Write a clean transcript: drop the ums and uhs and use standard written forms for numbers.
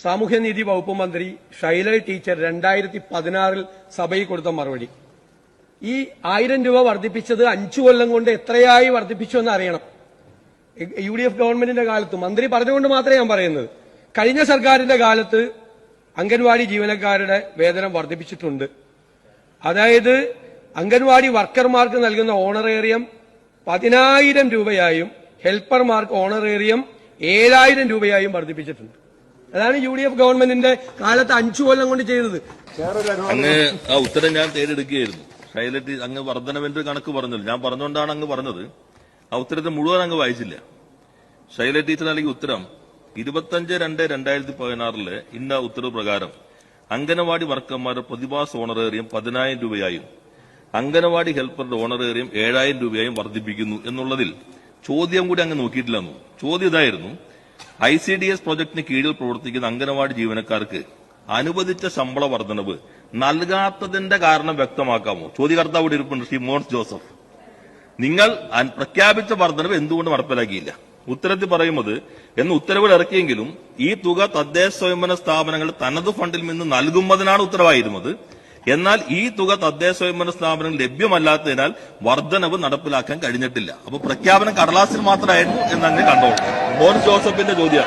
സാമൂഹ്യനീതി വകുപ്പ് മന്ത്രി ഷൈല ടീച്ചർ 2016 സഭയിൽ കൊടുത്ത മറുപടി. ഈ 1000 രൂപ വർദ്ധിപ്പിച്ചത് 5 കൊല്ലം കൊണ്ട് എത്രയായി വർദ്ധിപ്പിച്ചു എന്ന് അറിയണം. UDF ഗവൺമെന്റിന്റെ കാലത്ത് മന്ത്രി പറഞ്ഞുകൊണ്ട് മാത്രമേ ഞാൻ പറയുന്നത്. കഴിഞ്ഞ സർക്കാരിന്റെ കാലത്ത് അംഗൻവാടി ജീവനക്കാരുടെ വേതനം വർദ്ധിപ്പിച്ചിട്ടുണ്ട്. അതായത് അംഗൻവാടി വർക്കർമാർക്ക് നൽകുന്ന ഓണറേറിയം 10,000 രൂപയായും ഹെൽപ്പർമാർക്ക് ഓണറേറിയം 7,000 രൂപയായും വർദ്ധിപ്പിച്ചിട്ടുണ്ട്. അതാണ് UDF ഗവൺമെന്റിന്റെ കാലത്ത് 5 കൊല്ലം കൊണ്ട് ചെയ്തത്. അങ്ങ് ആ ഉത്തരം ഞാൻ തേടിയെടുക്കുകയായിരുന്നു. ഷൈലറ്റ് അങ്ങ് വർധനവിന്റെ കണക്ക് പറഞ്ഞല്ലോ, ഞാൻ പറഞ്ഞുകൊണ്ടാണ് അങ്ങ് പറഞ്ഞത്. ആ ഉത്തരത്തെ മുഴുവൻ അങ്ങ് വായിച്ചില്ല. ഷൈല ടീച്ചർ നൽകിയ ഉത്തരം 25/2/2016 ഇന്ന ഉത്തരവ് പ്രകാരം അംഗനവാടി വർക്കർമാരുടെ പ്രതിമാസ ഓണറേറിയം 10,000 രൂപയായും അംഗനവാടി ഹെൽപ്പറുടെ ഓണറേറിയം 7,000 രൂപയായും വർദ്ധിപ്പിക്കുന്നു എന്നുള്ളതിൽ ചോദ്യം കൂടി അങ്ങ് നോക്കിയിട്ടില്ലെന്നു. ചോദ്യം ഇതായിരുന്നു, ICDS പ്രൊജക്ടിന് കീഴിൽ പ്രവർത്തിക്കുന്ന അംഗനവാടി ജീവനക്കാർക്ക് അനുവദിച്ച ശമ്പള വർധനവ് നൽകാത്തതിന്റെ കാരണം വ്യക്തമാക്കാമോ? ചോദ്യകർത്താവ് ഇവിടെ ഇരിപ്പുണ്ട്, ശ്രീ മോൻസ് ജോസഫ്. നിങ്ങൾ പ്രഖ്യാപിച്ച വർധനവ് എന്തുകൊണ്ട് നടപ്പിലാക്കിയില്ല? ഉത്തരത്തിൽ പറയുന്നത് എന്ന് ഉത്തരവിൽ ഇറക്കിയെങ്കിലും ഈ തുക തദ്ദേശ സ്വയംഭരണ സ്ഥാപനങ്ങൾ തനത് ഫണ്ടിൽ നിന്ന് നൽകുന്നതിനാണ് ഉത്തരവായിരുന്നത്. എന്നാൽ ഈ തുക തദ്ദേശ സ്വയംഭരണ സ്ഥാപനങ്ങൾ ലഭ്യമല്ലാത്തതിനാൽ വർധനവ് നടപ്പിലാക്കാൻ കഴിഞ്ഞിട്ടില്ല. അപ്പൊ പ്രഖ്യാപനം കടലാസിൽ മാത്രമായിരുന്നു എന്നങ്ങനെ കണ്ടോളൂ. മോൻസ് ജോസഫിന്റെ ചോദ്യം.